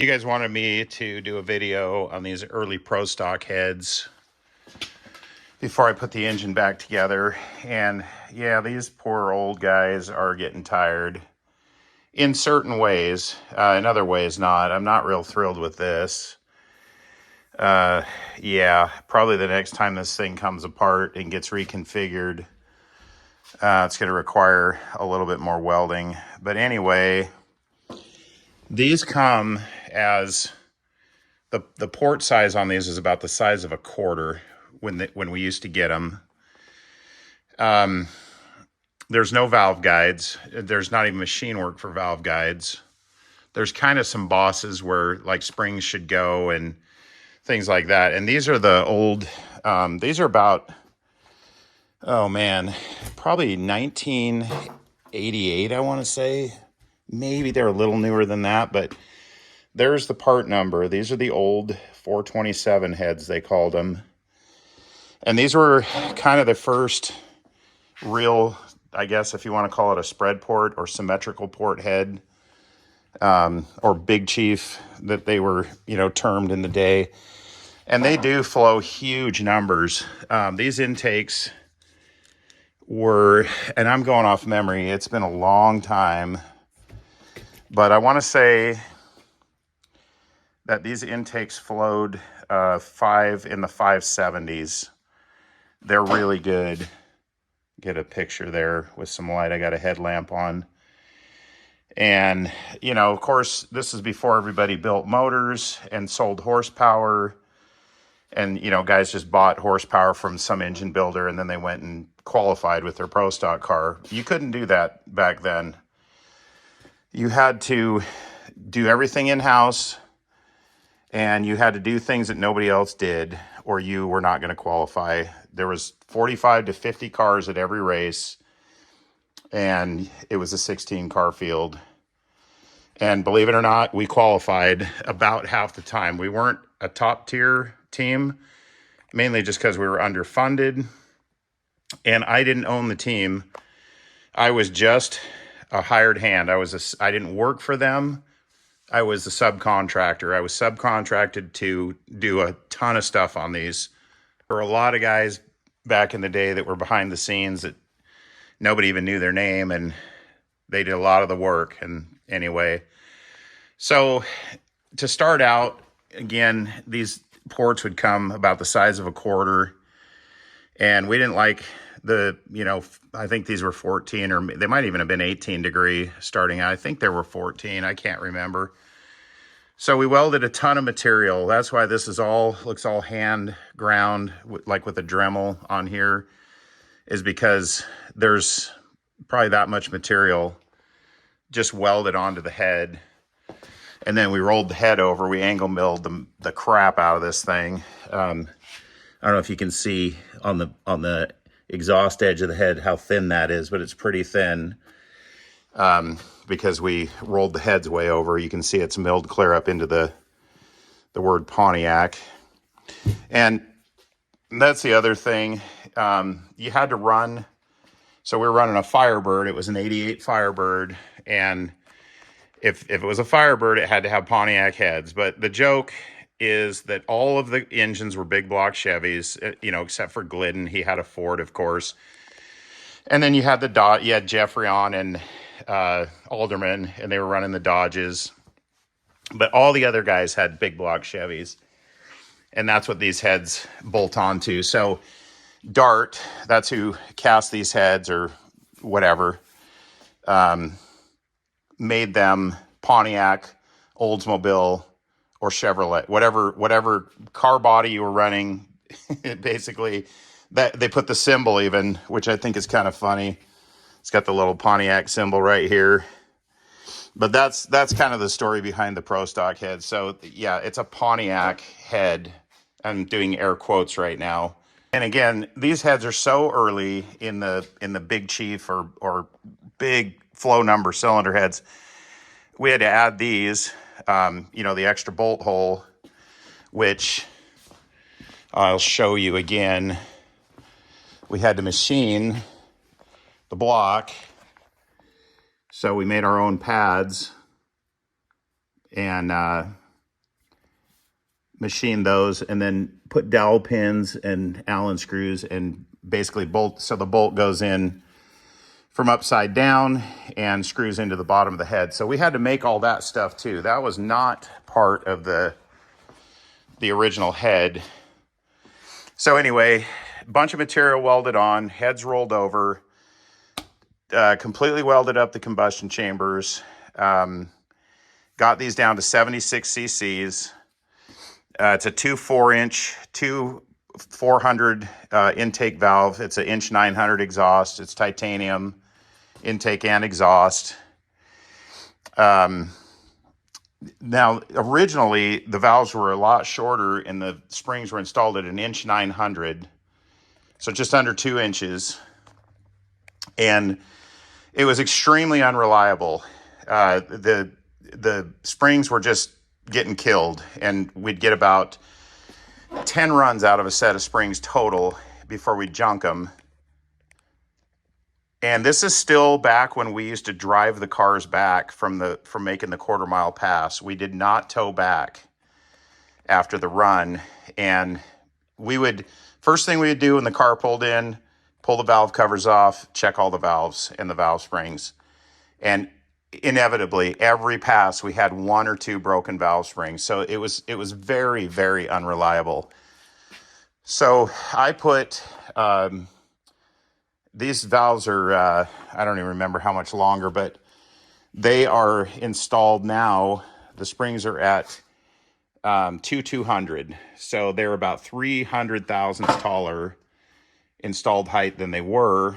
You guys wanted me to do a video on these early Pro stock heads before I put the engine back together. And yeah, these poor old guys are getting tired in certain ways. In other ways, not. I'm not real thrilled with this. Yeah, probably the next time this thing comes apart and gets reconfigured, it's going to require a little bit more welding. But anyway, these come as the port size on these is about the size of a quarter when we used to get them. There's no valve guides. There's not even machine work for valve guides. There's kind of some bosses where like springs should go and things like that. And these are the old, these are about, oh man, probably 1988, I want to say. Maybe they're a little newer than that, but there's the part number. These are the old 427 heads, they called them. And these were kind of the first real, I guess if you want to call it a spread port or symmetrical port head, or Big Chief that they were, termed in the day. And they do flow huge numbers. These intakes were, and I'm going off memory, it's been a long time, but I want to say that these intakes flowed 5 in the 570s. They're really good. Get a picture there with some light. I got a headlamp on. And, of course, this is before everybody built motors and sold horsepower. And, guys just bought horsepower from some engine builder and then they went and qualified with their Pro stock car. You couldn't do that back then. You had to do everything in-house and you had to do things that nobody else did or you were not going to qualify. There was 45 to 50 cars at every race and it was a 16-car field. And believe it or not, we qualified about half the time. We weren't a top-tier team, mainly just because we were underfunded. And I didn't own the team. I was just a hired hand. I didn't work for them. I was a subcontractor. I was subcontracted to do a ton of stuff on these. There were a lot of guys back in the day that were behind the scenes that nobody even knew their name, and they did a lot of the work. And anyway, so to start out, again, these ports would come about the size of a quarter, and we didn't like the, I think these were 14, or they might even have been 18 degree starting out. I think there were 14. I can't remember. So we welded a ton of material. That's why this looks all hand ground, like with a Dremel on here, is because there's probably that much material just welded onto the head. And then we rolled the head over. We angle milled the crap out of this thing. I don't know if you can see on the exhaust edge of the head how thin that is, but it's pretty thin because we rolled the heads way over. You can see it's milled clear up into the word Pontiac. And that's the other thing. You had to run. So we were running a Firebird. It was an 88 Firebird. And if it was a Firebird, it had to have Pontiac heads. But the joke is that all of the engines were big block Chevys, except for Glidden. He had a Ford, of course. And then you had you had Jeffrey on and Alderman, and they were running the Dodges. But all the other guys had big block Chevys. And that's what these heads bolt onto. So Dart, that's who cast these heads or whatever, made them Pontiac, Oldsmobile, or Chevrolet, whatever car body you were running. Basically, that they put the symbol even, which I think is kind of funny. It's got the little Pontiac symbol right here. But that's kind of the story behind the Pro stock head. So yeah, it's a Pontiac head. I'm doing air quotes right now. And again, these heads are so early in the Big Chief or big flow number cylinder heads. We had to add these, the extra bolt hole, which I'll show you again. We had to machine the block. So we made our own pads and machine those and then put dowel pins and Allen screws and basically bolt. So the bolt goes in from upside down and screws into the bottom of the head. So we had to make all that stuff too. That was not part of the original head. So anyway, bunch of material welded on, heads rolled over, completely welded up the combustion chambers, got these down to 76 cc's. It's a 2 4-inch, 400 intake valve. It's an inch 900 exhaust. It's titanium intake and exhaust. Now, originally, the valves were a lot shorter and the springs were installed at an inch 900, so just under 2 inches. And it was extremely unreliable. The springs were just getting killed, and we'd get about 10 runs out of a set of springs total before we junk them. And this is still back when we used to drive the cars back from making the quarter-mile pass. We did not tow back after the run. And first thing we would do when the car pulled in, pull the valve covers off, check all the valves and the valve springs. And inevitably, every pass, we had 1 or 2 broken valve springs. So it was very, very unreliable. So I put... these valves are, I don't even remember how much longer, but they are installed now. The springs are at 200. So they're about 300 thousandths taller installed height than they were.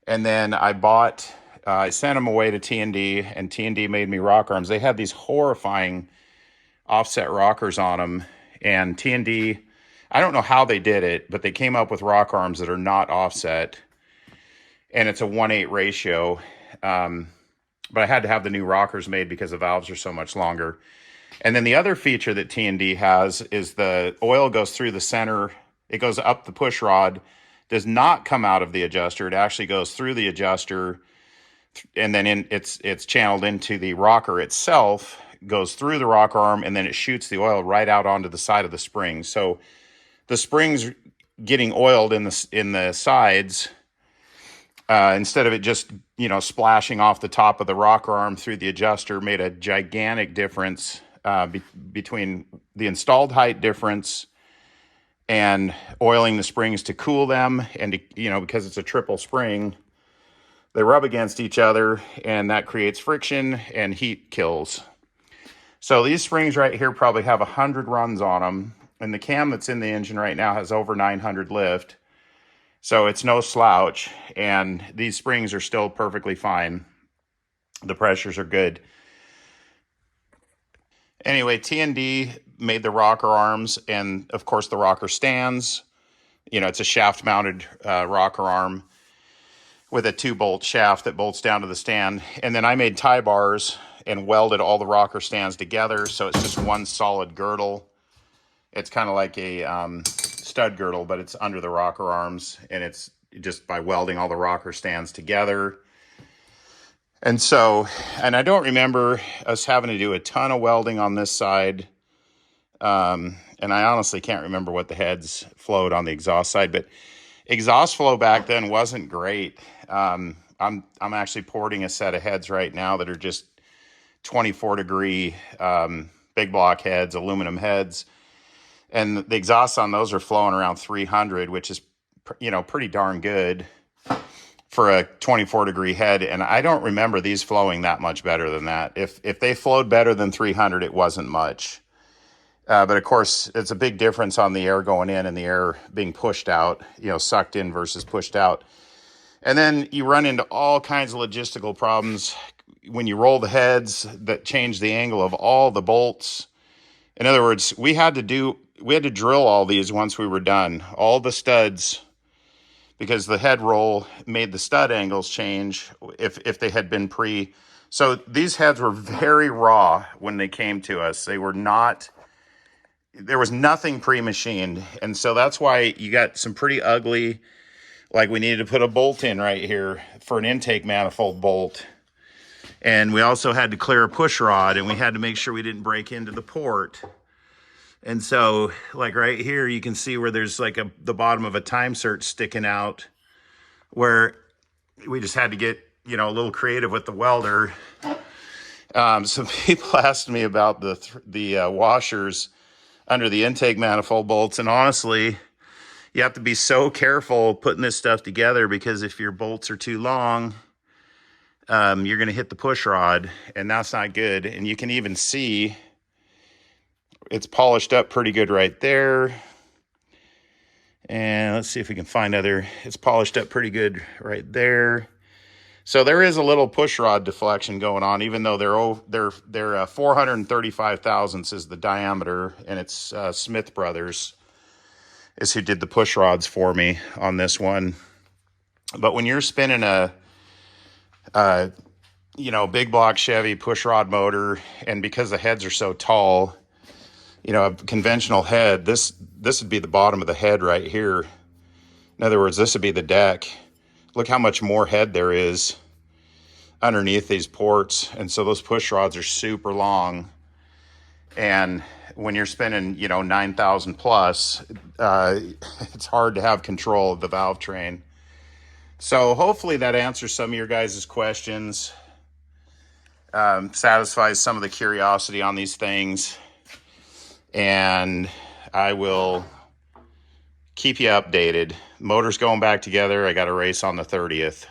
And then I sent them away to T&D, and T&D made me rock arms. They had these horrifying offset rockers on them, and T&D... I don't know how they did it, but they came up with rock arms that are not offset, and it's a 1:8 ratio. But I had to have the new rockers made because the valves are so much longer. And then the other feature that T&D has is the oil goes through the center. It goes up the push rod, does not come out of the adjuster. It actually goes through the adjuster, and then it's channeled into the rocker itself, goes through the rocker arm, and then it shoots the oil right out onto the side of the spring. So the springs getting oiled in the sides, instead of it just, splashing off the top of the rocker arm through the adjuster, made a gigantic difference between the installed height difference and oiling the springs to cool them. And, because it's a triple spring, they rub against each other, and that creates friction and heat kills. So these springs right here probably have 100 runs on them. And the cam that's in the engine right now has over 900 lift. So it's no slouch. And these springs are still perfectly fine. The pressures are good. Anyway, T&D made the rocker arms and, of course, the rocker stands. It's a shaft-mounted rocker arm with a 2-bolt shaft that bolts down to the stand. And then I made tie bars and welded all the rocker stands together. So it's just one solid girdle. It's kind of like a stud girdle, but it's under the rocker arms, and it's just by welding all the rocker stands together. And I don't remember us having to do a ton of welding on this side. And I honestly can't remember what the heads flowed on the exhaust side, but exhaust flow back then wasn't great. I'm actually porting a set of heads right now that are just 24-degree big block heads, aluminum heads. And the exhausts on those are flowing around 300, which is, pretty darn good for a 24-degree head. And I don't remember these flowing that much better than that. If they flowed better than 300, it wasn't much. But of course, it's a big difference on the air going in and the air being pushed out, sucked in versus pushed out. And then you run into all kinds of logistical problems when you roll the heads that change the angle of all the bolts. In other words, we had to drill all these once we were done, all the studs, because the head roll made the stud angles change if they had been So these heads were very raw when they came to us. There was nothing pre-machined. And so that's why you got some pretty ugly, like we needed to put a bolt in right here for an intake manifold bolt. And we also had to clear a push rod, and we had to make sure we didn't break into the port. And so, like right here, you can see where there's like the bottom of a time search sticking out, where we just had to get, you know, a little creative with the welder. Some people asked me about the washers under the intake manifold bolts, and honestly, you have to be so careful putting this stuff together, because if your bolts are too long, you're going to hit the push rod, and that's not good. And you can even see it's polished up pretty good right there. And let's see if we can find it's polished up pretty good right there. So there is a little push rod deflection going on, even though they're 435 thousandths is the diameter, and it's Smith Brothers is who did the push rods for me on this one. But when you're spinning a you know, big block Chevy push rod motor, and because the heads are so tall, you know, a conventional head, this would be the bottom of the head right here. In other words, this would be the deck. Look how much more head there is underneath these ports. And so those push rods are super long. And when you're spinning, you know, 9,000 plus, it's hard to have control of the valve train. So hopefully that answers some of your guys' questions, satisfies some of the curiosity on these things. And I will keep you updated. Motor's going back together. I got a race on the 30th.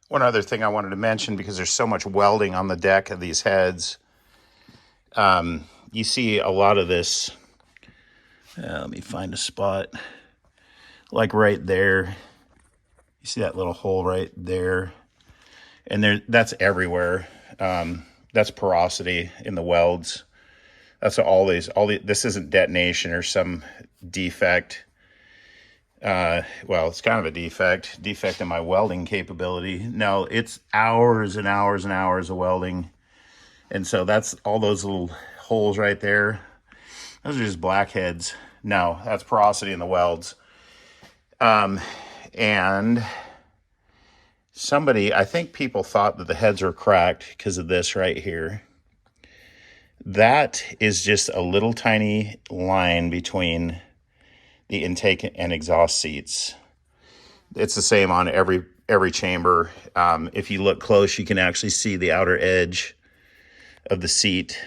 One other thing I wanted to mention, because there's so much welding on the deck of these heads, you see a lot of this. Let me find a spot. Like right there. You see that little hole right there? And that's everywhere. That's porosity in the welds. That's this isn't detonation or some defect. Well, it's kind of a defect in my welding capability. No, it's hours and hours and hours of welding. And so that's all those little holes right there. Those are just blackheads. No, that's porosity in the welds. And I think people thought that the heads were cracked because of this right here. That is just a little tiny line between the intake and exhaust seats. It's the same on every chamber. If you look close, you can actually see the outer edge of the seat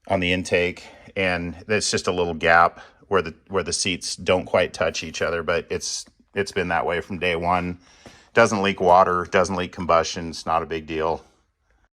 on the intake, and it's just a little gap where the seats don't quite touch each other. But it's been that way from day one. Doesn't leak water, doesn't leak combustion. It's not a big deal.